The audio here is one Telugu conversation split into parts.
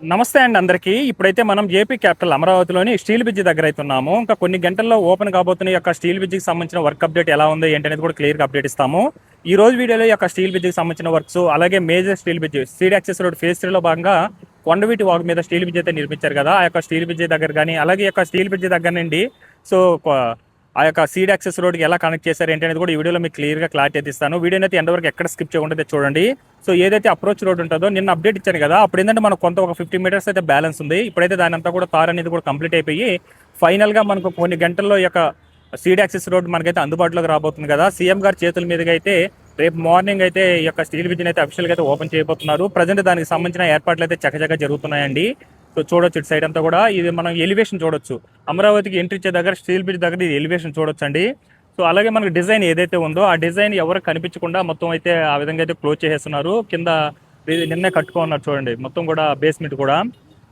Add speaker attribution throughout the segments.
Speaker 1: నమస్తే అండి అందరికీ. ఇప్పుడైతే మనం ఏపీ క్యాపిటల్ అమరావతిలోని స్టీల్ బ్రిడ్జ్ దగ్గర అయితే ఉన్నాము. ఇంకా కొన్ని గంటల్లో ఓపెన్ కాబోతున్న యొక్క స్టీల్ బ్రిడ్జ్కి సంబంధించిన వర్క్ అప్డేట్ ఎలా ఉంది ఏంటనేది కూడా క్లియర్గా అప్డేట్ ఇస్తాము. ఈ రోజు వీడియోలో యొక్క స్టీల్ బ్రిడ్జ్కి సంబంధించిన వర్క్స్, అలాగే major steel bridge seed access road phase 3లో భాగంగా కొండవీటి వాగు మీద స్టీల్ బ్రిడ్జ్ అయితే నిర్మించారు కదా, ఆ యొక్క స్టీల్ బ్రిడ్జ్ దగ్గర కానీ, అలాగే యొక్క స్టీల్ బ్రిడ్జ్ దగ్గర నుండి సో ఆ యొక్క సీడ్ యాక్సెస్ రోడ్కి ఎలా కనెక్ట్ చేశారు ఏంటి అనేది కూడా ఈ వీడియోలో మీకు క్లియర్గా క్లారిటీ అయితే ఇస్తాను. వీడియోని అయితే ఎంతవరకు ఎక్కడ స్కిప్ చేయకుండా చూడండి. సో ఏదైతే అప్రోచ్ రోడ్ ఉంటుందో నిన్న అప్డేట్ ఇచ్చాను కదా, అప్పుడు ఏంటంటే మనకు కొంత ఒక 50 మీటర్స్ అయితే బ్యాలెన్స్ ఉంది. ఇప్పుడైతే దాని అంతా కూడా తార్ అనేది కూడా కంప్లీట్ అయిపోయి ఫైనల్గా మనకు కొన్ని గంటల్లో ఈ యొక్క సీడ్ యాక్సెస్ రోడ్ మనకైతే అందుబాటులోకి రాబోతుంది కదా. సీఎం గారి చేతుల మీదుగా అయితే రేపు మార్నింగ్ అయితే ఈ యొక్క స్టీల్ బ్రిడ్జ్ అయితే అఫీషియల్గా అయితే ఓపెన్ చేయబోతున్నారు. ప్రజెంట్ దానికి సంబంధించిన ఏర్పాట్లు అయితే చక్కచక్క జరుగుతున్నాయండి. సో చూడొచ్చు ఇటు సైడ్ అంతా కూడా, ఇది మనం ఎలివేషన్ చూడొచ్చు. అమరావతికి ఎంట్రీ ఇచ్చే దగ్గర స్టీల్ బ్రిడ్జ్ దగ్గర ఇది ఎలివేషన్ చూడొచ్చు అండి. సో అలాగే మనకు డిజైన్ ఏదైతే ఉందో ఆ డిజైన్ ఎవరికి కనిపించకుండా మొత్తం అయితే ఆ విధంగా అయితే క్లోజ్ చేసేస్తున్నారు. కింద నిన్నే కట్టుకున్నారు చూడండి, మొత్తం కూడా బేస్మెంట్ కూడా.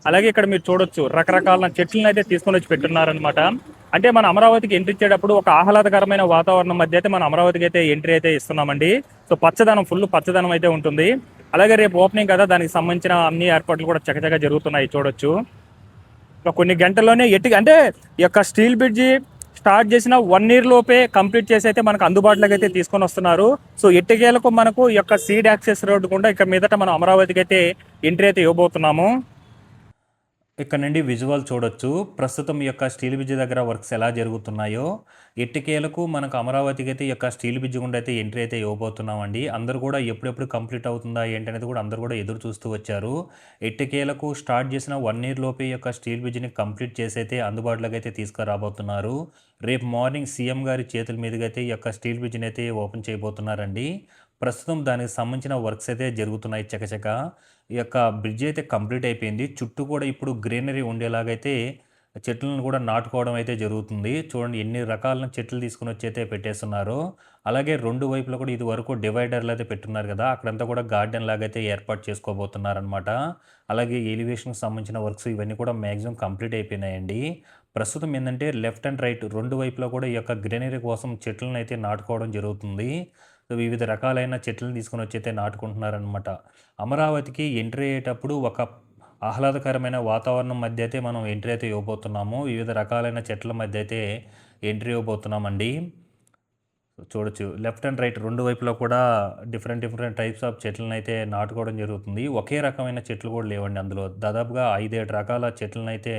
Speaker 1: అలాగే ఇక్కడ మీరు చూడొచ్చు రకరకాల చెట్లను అయితే తీసుకొని వచ్చి పెట్టున్నారనమాట. అంటే మన అమరావతికి ఎంట్రీ ఇచ్చేటప్పుడు ఒక ఆహ్లాదకరమైన వాతావరణం మధ్య అయితే మన అమరావతికి అయితే ఎంట్రీ అయితే ఇస్తున్నామండి. సో పచ్చదనం, ఫుల్ పచ్చదనం అయితే ఉంటుంది. అలాగే రేపు ఓపెనింగ్ కదా, దానికి సంబంధించిన అన్ని ఏర్పాట్లు కూడా చక్కచక్క జరుగుతున్నాయి చూడొచ్చు. కొన్ని గంటల్లోనే అంటే ఈ యొక్క స్టీల్ బ్రిడ్జి స్టార్ట్ చేసిన 1 year లోపే కంప్లీట్ చేసి అయితే మనకు అందుబాటులోకి అయితే తీసుకొని వస్తున్నారు. సో ఎట్టకేలకు మనకు ఈ యొక్క సీడ్ యాక్సెస్ రోడ్డు కూడా ఇక మీదట మనం అమరావతికి అయితే ఎంట్రీ అయితే ఇవ్వబోతున్నాము. ఇక్కడ నుండి విజువల్ చూడొచ్చు ప్రస్తుతం ఈ యొక్క స్టీల్ బ్రిడ్జ్ దగ్గర వర్క్స్ ఎలా జరుగుతున్నాయో. ఎట్టికేలకు మనకు అమరావతికి అయితే ఈ యొక్క స్టీల్ బ్రిడ్జ్ గుండా అయితే ఎంట్రీ అయితే ఇవ్వబోతున్నామండి. అందరూ కూడా ఎప్పుడెప్పుడు కంప్లీట్ అవుతుందా ఏంటనేది కూడా అందరూ కూడా ఎదురు చూస్తూ వచ్చారు. ఎట్టికేలకు స్టార్ట్ చేసిన 1 year లోపే ఈ యొక్క స్టీల్ బ్రిడ్జ్ని కంప్లీట్ చేసి అయితే అందుబాటులోకి అయితే తీసుకురాబోతున్నారు. రేపు మార్నింగ్ సీఎం గారి చేతుల మీదుగా అయితే ఈ యొక్క స్టీల్ బ్రిడ్జ్ని అయితే ఓపెన్ చేయబోతున్నారండి. ప్రస్తుతం దానికి సంబంధించిన వర్క్స్ అయితే జరుగుతున్నాయి చకచక. ఈ యొక్క బ్రిడ్జ్ అయితే కంప్లీట్ అయిపోయింది. చుట్టూ కూడా ఇప్పుడు గ్రీనరీ ఉండేలాగైతే చెట్లను కూడా నాటుకోవడం అయితే జరుగుతుంది. చూడండి ఎన్ని రకాల చెట్లు తీసుకుని వచ్చి అయితే పెట్టేస్తున్నారు. అలాగే 2 వైపులా కూడా ఇది వరకు డివైడర్లు అయితే పెట్టున్నారు కదా, అక్కడంతా కూడా గార్డెన్ లాగైతే ఏర్పాటు చేసుకోబోతున్నారనమాట. అలాగే ఎలివేషన్కి సంబంధించిన వర్క్స్ ఇవన్నీ కూడా మ్యాక్సిమం కంప్లీట్ అయిపోయినాయండి. ప్రస్తుతం ఏంటంటే లెఫ్ట్ అండ్ రైట్ 2 వైపులా కూడా ఈ యొక్క గ్రీనరీ కోసం చెట్లను అయితే నాటుకోవడం జరుగుతుంది. వివిధ రకాలైన చెట్లను తీసుకొని వచ్చి అయితే నాటుకుంటున్నారనమాట. అమరావతికి ఎంట్రీ అయ్యేటప్పుడు ఒక ఆహ్లాదకరమైన వాతావరణం మధ్య అయితే మనం ఎంట్రీ అయితే ఇవ్వబోతున్నాము. వివిధ రకాలైన చెట్ల మధ్య అయితే ఎంట్రీ ఇవ్వబోతున్నామండి. చూడొచ్చు లెఫ్ట్ అండ్ రైట్ 2 వైపులా కూడా డిఫరెంట్ టైప్స్ ఆఫ్ చెట్లను అయితే నాటుకోవడం జరుగుతుంది. ఒకే రకమైన చెట్లు కూడా లేవండి అందులో. దాదాపుగా 5-7 రకాల చెట్లను అయితే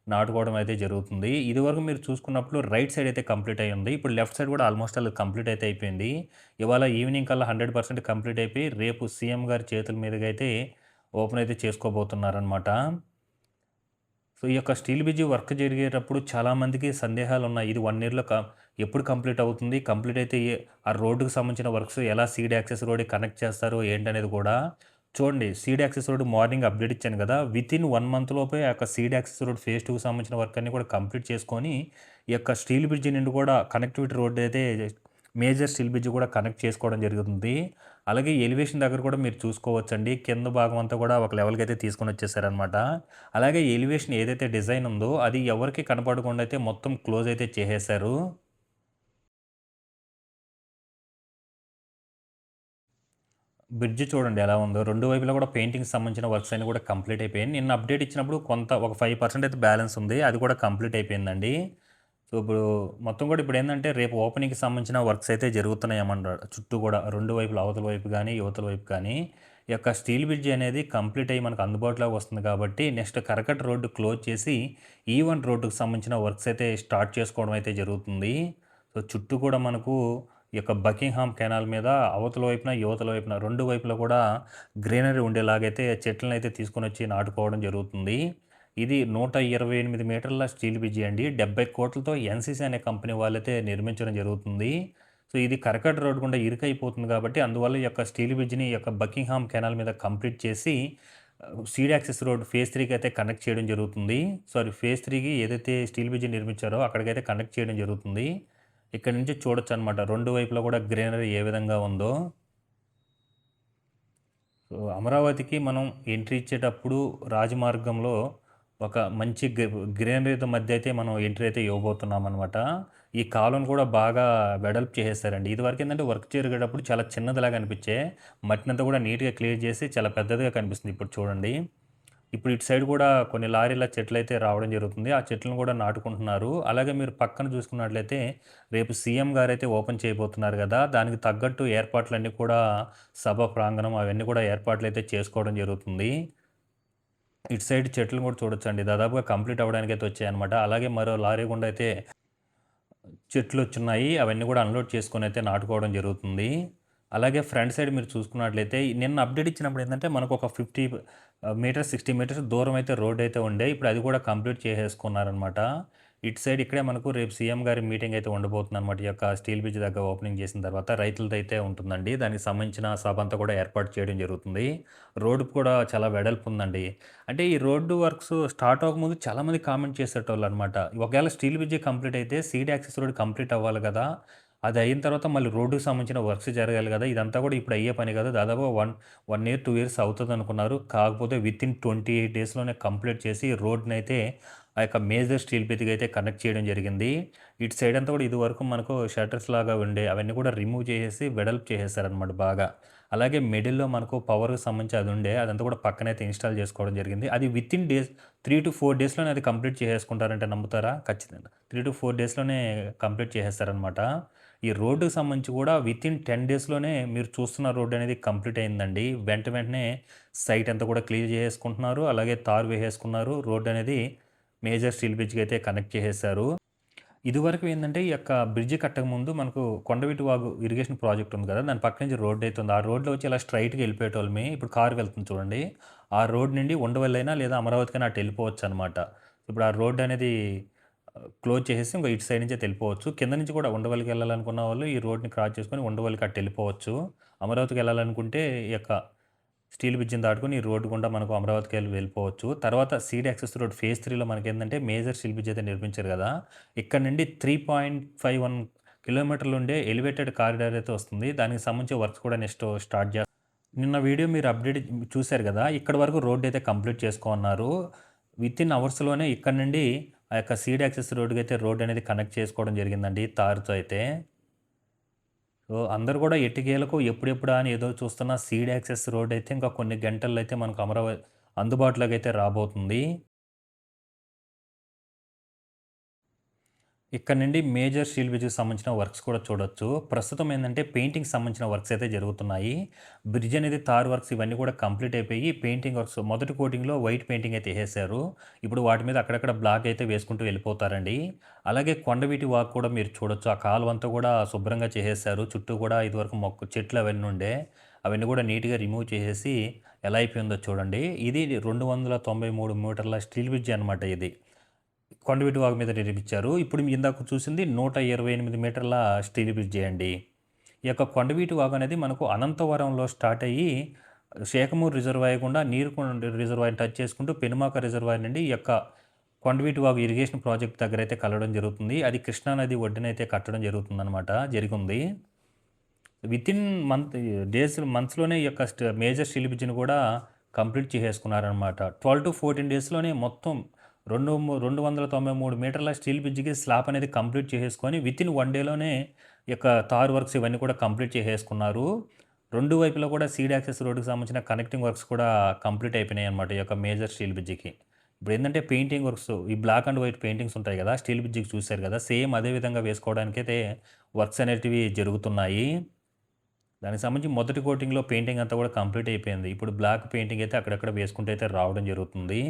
Speaker 1: నాటుకోవడం అయితే జరుగుతుంది. ఇదివరకు మీరు చూసుకున్నప్పుడు రైట్ సైడ్ అయితే కంప్లీట్ అయ్యి ఉంది. ఇప్పుడు లెఫ్ట్ సైడ్ కూడా ఆల్మోస్ట్ అలా కంప్లీట్ అయితే అయిపోయింది. ఇవాళ ఈవినింగ్ కల్లా 100% కంప్లీట్ అయిపోయి రేపు సీఎం గారి చేతుల మీదుగా అయితే ఓపెన్ అయితే చేసుకోబోతున్నారనమాట. సో ఈ యొక్క స్టీల్ బ్రిడ్జ్ వర్క్ జరిగేటప్పుడు చాలామందికి సందేహాలు ఉన్నాయి. ఇది 1 yearలో ఎప్పుడు కంప్లీట్ అవుతుంది, కంప్లీట్ అయితే ఆ రోడ్డుకు సంబంధించిన వర్క్స్ ఎలా సీడ్ యాక్సెస్ రోడ్ కనెక్ట్ చేస్తారు ఏంటనేది కూడా. చూడండి seed access road morning update ఇచ్చాను కదా, వితిన్ 1 month లోపే ఆ యొక్క సీడ్ యాక్సెస్ రోడ్ ఫేజ్ 2కి సంబంధించిన వర్క్ అన్ని కూడా కంప్లీట్ చేసుకొని ఈ యొక్క స్టీల్ బ్రిడ్జ్ నుండి కూడా కనెక్టివిటీ రోడ్ అయితే మేజర్ స్టీల్ బ్రిడ్జ్ కూడా కనెక్ట్ చేసుకోవడం జరుగుతుంది. అలాగే ఎలివేషన్ దగ్గర కూడా మీరు చూసుకోవచ్చండి, కింద భాగం అంతా కూడా ఒక లెవెల్కి అయితే తీసుకొని వచ్చేసారనమాట. అలాగే ఎలివేషన్ ఏదైతే డిజైన్ ఉందో అది ఎవరికి కనపడకుండా అయితే మొత్తం క్లోజ్ అయితే చేసేశారు. బ్రిడ్జ్ చూడండి ఎలా ఉందో. 2 వైపులా కూడా పెయింటింగ్కి సంబంధించిన వర్క్స్ అన్ని కూడా కంప్లీట్ అయిపోయాయి. నిన్న అప్డేట్ ఇచ్చినప్పుడు కొంత ఒక 5% అయితే బ్యాలెన్స్ ఉంది, అది కూడా కంప్లీట్ అయిపోయిందండి. సో ఇప్పుడు మొత్తం కూడా ఇప్పుడు ఏంటంటే రేపు ఓపెనింగ్కి సంబంధించిన వర్క్స్ అయితే జరుగుతున్నాయి అన్నమాట. చుట్టూ కూడా 2 వైపులు అవతల వైపు కానీ యువతల వైపు కానీ ఈ యొక్క స్టీల్ బ్రిడ్జ్ అనేది కంప్లీట్ అయ్యి మనకు అందుబాటులోకి వస్తుంది కాబట్టి నెక్స్ట్ కరకట్ట రోడ్డు క్లోజ్ చేసి ఈవెంట్ రోడ్డుకు సంబంధించిన వర్క్స్ అయితే స్టార్ట్ చేసుకోవడం అయితే జరుగుతుంది. సో చుట్టూ కూడా మనకు ఈ యొక్క బకింగ్హామ్ కెనాల్ మీద అవతల వైపున యువతల వైపున 2 వైపులా కూడా గ్రీనరీ ఉండేలాగైతే చెట్లను అయితే తీసుకొని వచ్చి నాటుకోవడం జరుగుతుంది. ఇది 128 మీటర్ల స్టీల్ బ్రిడ్జి అండి. 70 కోట్లతో ఎన్సీసీ అనే కంపెనీ వాళ్ళైతే నిర్మించడం జరుగుతుంది. సో ఇది కరకట్ట రోడ్ గుండా ఇరుకైపోతుంది కాబట్టి అందువల్ల ఈ యొక్క స్టీల్ బ్రిడ్జ్ని ఈ యొక్క బకింగ్హామ్ కెనాల్ మీద కంప్లీట్ చేసి సీడ్ యాక్సెస్ రోడ్ ఫేజ్ 3కి అయితే కనెక్ట్ చేయడం జరుగుతుంది. సారీ ఫేజ్ 3కి ఏదైతే స్టీల్ బ్రిడ్జ్ నిర్మించారో అక్కడికైతే కనెక్ట్ చేయడం జరుగుతుంది. ఇక్కడ నుంచి చూడొచ్చు అనమాట 2 వైపులా కూడా గ్రీనరీ ఏ విధంగా ఉందో. సో అమరావతికి మనం ఎంట్రీ ఇచ్చేటప్పుడు రాజమార్గంలో ఒక మంచి గ్రీనరీ మధ్య అయితే మనం ఎంట్రీ అయితే ఇవ్వబోతున్నాం అనమాట. ఈ కాలువను కూడా బాగా వెడల్పు చేసేసారండి. ఇదివరకు ఏంటంటే వర్క్ జరిగేటప్పుడు చాలా చిన్నదిలాగా అనిపించే, మట్టినంతా కూడా నీట్గా క్లియర్ చేసి చాలా పెద్దదిగా కనిపిస్తుంది ఇప్పుడు చూడండి. ఇప్పుడు ఇటు సైడ్ కూడా కొన్ని లారీల చెట్లు అయితే రావడం జరుగుతుంది. ఆ చెట్లను కూడా నాటుకుంటున్నారు. అలాగే మీరు పక్కన చూసుకున్నట్లయితే రేపు సీఎం గారైతే ఓపెన్ చేయబోతున్నారు కదా! దానికి తగ్గట్టు ఏర్పాట్లన్నీ కూడా సభ ప్రాంగణం అవన్నీ కూడా ఏర్పాట్లయితే చేసుకోవడం జరుగుతుంది. ఇటు సైడ్ చెట్లను కూడా చూడొచ్చండి. దాదాపుగా కంప్లీట్ అవ్వడానికైతే వచ్చాయన్నమాట. అలాగే మరో లారీ గుండా అయితే చెట్లొచ్చున్నాయి. అవన్నీ గూడా అన్‌లోడ్ చేసుకొనైతే నాటుకోవడం జరుగుతుంది. అలాగే ఫ్రంట్ సైడ్ మీరు చూసుకున్నట్లయితే నిన్న అప్డేట్ ఇచ్చినప్పుడు ఏందంటే మనకొక 50 మీటర్స్, 60 మీటర్స్ దూరం అయితే రోడ్డయితే ఉండే. ఇప్పుడు అది కూడా కంప్లీట్ చేసేసుకున్నారనమాట. ఇటు సైడ్ ఇక్కడే మనకు రేపు సీఎం గారి మీటింగ్ అయితే ఉండబోతుందనమాట. ఈ యొక్క స్టీల్ బ్రిడ్జ్ దగ్గర ఓపెనింగ్ చేసిన తర్వాత రైతులదైతే ఉంటుందండి. దానికి సంబంధించిన సభ అంతా కూడా ఏర్పాటు చేయడం జరుగుతుంది. రోడ్డు కూడా చాలా వెడల్పు ఉందండి. అంటే ఈ రోడ్డు వర్క్స్ స్టార్ట్ అవ్వకముందు చాలామంది కామెంట్ చేసేటోళ్ళనమాట. ఒకవేళ స్టీల్ బ్రిడ్జి కంప్లీట్ అయితే సీడ్ యాక్సెస్ రోడ్ కంప్లీట్ అవ్వాలి కదా! అది అయిన తర్వాత మళ్ళీ రోడ్డుకి సంబంధించిన వర్క్స్ జరగాలి కదా! ఇదంతా కూడా ఇప్పుడు అయ్యే పని కాదు. దాదాపుగా 1 ఇయర్, 2 ఇయర్స్ అవుతదనుకున్నారు. కాకపోతే వితిన్ 28 డేస్‌లోనే కంప్లీట్ చేసి రోడ్‌నైతే ఆ యొక్క మేజర్ స్టీల్ బ్రిడ్జ్‌కి అయితే కనెక్ట్ చేయడం జరిగింది. ఇటు సైడ్ అంతా కూడా ఇదివరకు మనకు షట్టర్స్ లాగా ఉండే అవన్నీ కూడా రిమూవ్ చేసేసి వెడల్పు చేసేసారనమాట బాగా. అలాగే మిడిల్‌లో మనకు పవర్‌కి సంబంధించి అది ఉండే అదంతా కూడా పక్కనైతే ఇన్‌స్టాల్ చేసుకోవడం జరిగింది. అది వితిన్ డేస్ 3-4 డేస్‌లోనే అది కంప్లీట్ చేసేసుకుంటారంటే నమ్ముతారా? ఖచ్చితంగా. 3-4 డేస్‌లోనే కంప్లీట్ చేసేస్తారనమాట. ఈ రోడ్డుకి సంబంధించి కూడా వితిన్ 10 డేస్‌లోనే మీరు చూస్తున్న రోడ్ అనేది కంప్లీట్ అయిందండి. వెంటనే సైట్ అంతా కూడా క్లియర్ చేసేసుకుంటున్నారు. అలాగే తారు వేసేసుకున్నారు. రోడ్ అనేది మేజర్ స్టీల్ బ్రిడ్జ్‌కి అయితే కనెక్ట్ చేసేసారు. ఇదివరకు ఏందంటే ఈ యొక్క బ్రిడ్జ్ కట్టకముందు మనకు కొండవీటి వాగు ఇరిగేషన్ ప్రాజెక్ట్ ఉంది కదా! దాని పక్క నుంచి రోడ్ అయితే ఉంది. ఆ రోడ్‌లో వచ్చి ఇలా స్ట్రెయిట్‌గా వెళ్ళిపోయేటోళ్ళమి. ఇప్పుడు కారు వెళ్తుంది చూడండి. ఆ రోడ్ నుండి ఉండవల్లైనా లేదా అమరావతికైనా అటు వెళ్ళిపోవచ్చనమాట. ఇప్పుడు ఆ రోడ్ అనేది క్లోజ్ చేసేసి ఇంకో ఇటు సైడ్ నుంచే వెళ్ళిపోవచ్చు. కింద నుంచి కూడా ఉండవల్లికి వెళ్ళాలనుకున్న వాళ్ళు ఈ రోడ్‌ని క్రాస్ చేసుకొని ఉండవల్లికి అటు వెళ్ళిపోవచ్చు. అమరావతికి వెళ్ళాలనుకుంటే ఈ యొక్క స్టీల్ బ్రిడ్జిని దాటుకొని ఈ రోడ్డు గుండా మనకు అమరావతికి వెళ్ళిపోవచ్చు. తర్వాత సీడ్ యాక్సెస్ రోడ్ ఫేజ్ 3లో మనకేందంటే మేజర్ స్టీల్ బ్రిడ్జ్ అయితే నిర్మించారు కదా! ఇక్కడ నుండి 3.51 కిలోమీటర్లు ఉండే ఎలివేటెడ్ కారిడార్ అయితే వస్తుంది. దానికి సంబంధించి వర్క్స్ కూడా నెక్స్ట్ స్టార్ట్ నిన్న వీడియో మీరు అప్డేట్ చూసారు కదా! ఇక్కడి వరకు రోడ్ అయితే కంప్లీట్ చేసుకోమన్నారు. వితిన్ అవర్స్‌లోనే ఇక్కడ నుండి ఆ యొక్క సీడ్ యాక్సెస్ రోడ్‌కి అయితే రోడ్ అనేది కనెక్ట్ చేసుకోవడం జరిగిందండి తారుతో అయితే. సో, అందరూ కూడా ఎట్టకేలకు ఎప్పుడెప్పుడా అని ఎదురు చూస్తున్న సీడ్ యాక్సెస్ రోడ్ అయితే ఇంకా కొన్ని గంటల్లో అయితే మనకు అందుబాటులోకి అయితే రాబోతుంది. ఇక్కడ నుండి మేజర్ స్టీల్ బ్రిడ్జ్‌కి సంబంధించిన వర్క్స్ కూడా చూడొచ్చు. ప్రస్తుతం ఏందంటే పెయింటింగ్‌కి సంబంధించిన వర్క్స్ అయితే జరుగుతున్నాయి. బ్రిడ్జ్ అనేది తార్ వర్క్స్ ఇవన్నీ కూడా కంప్లీట్ అయిపోయి పెయింటింగ్ వర్క్స్ మొదటి కోటింగ్‌లో వైట్ పెయింటింగ్ అయితే ఏసేశారు. ఇప్పుడు వాటి మీద అక్కడక్కడ బ్లాక్ అయితే వేసుకుంటూ వెళ్ళిపోతారండి. అలాగే కొండవీటి వాగు కూడా మీరు చూడొచ్చు. ఆ కాలువంతా కూడా శుభ్రంగా చేసేశారు. చుట్టూ కూడా ఇదివరకు చెట్లు అవన్నీ ఉండే. అవన్నీ కూడా నీట్‌గా రిమూవ్ చేసేసి ఎలా అయిపోయిందో చూడండి. ఇది 293 మీటర్ల స్టీల్ బ్రిడ్జ్ అనమాట ఇది. కొండవీటి వాగు మీద నిర్మించారు. ఇప్పుడు ఇందాక చూసింది 128 మీటర్ల స్టీల్ బ్రిడ్జి అండి. ఈ యొక్క కొండవీటి వాగు అనేది మనకు అనంతవరంలో స్టార్ట్ అయ్యి శేఖమూరు రిజర్వాయర్ గుండా రిజర్వాయర్‌ని టచ్ చేసుకుంటూ పెనుమాక రిజర్వాయర్ నుండి ఈ యొక్క కొండవీటి వాగు ఇరిగేషన్ ప్రాజెక్ట్ దగ్గర అయితే కలవడం జరుగుతుంది. అది కృష్ణా నది ఒడ్డునైతే కట్టడం జరుగుతుందనమాట. జరిగుంది. వితిన్ మంత్స్‌లోనే ఈ యొక్క మేజర్ స్టీల్ బ్రిడ్జ్‌ని కూడా కంప్లీట్ చేసేసుకున్నారనమాట. 12-14 డేస్‌లోనే మొత్తం 293 మీటర్ల స్టీల్ బ్రిడ్జ్‌కి స్లాబ్ అనేది కంప్లీట్ చేసేసుకొని వితిన్ 1 డేలోనే ఈ యొక్క తార్ వర్క్స్ ఇవన్నీ కూడా కంప్లీట్ చేసేసుకున్నారు. 2 వైపులా కూడా సీడ్ యాక్సెస్ రోడ్‌కి సంబంధించిన కనెక్టింగ్ వర్క్స్ కూడా కంప్లీట్ అయిపోయినాయన్నమాట ఈ యొక్క మేజర్ స్టీల్ బ్రిడ్జ్‌కి. ఇప్పుడేందంటే పెయింటింగ్ వర్క్స్ ఈ బ్లాక్ అండ్ వైట్ పెయింటింగ్స్ ఉంటాయి కదా! స్టీల్ బ్రిడ్జ్‌కి చూసారు కదా! సేమ్ అదే విధంగా వేసుకోవడానికైతే వర్క్స్ అనేటివి జరుగుతున్నాయి. దానికి సంబంధించి మొదటి కోటింగ్‌లో పెయింటింగ్ అంతా కూడా కంప్లీట్ అయిపోయింది. ఇప్పుడు బ్లాక్ పెయింటింగ్ అయితే అక్కడక్కడ వేసుకుంటూ అయితే రావడం జరుగుతుంది.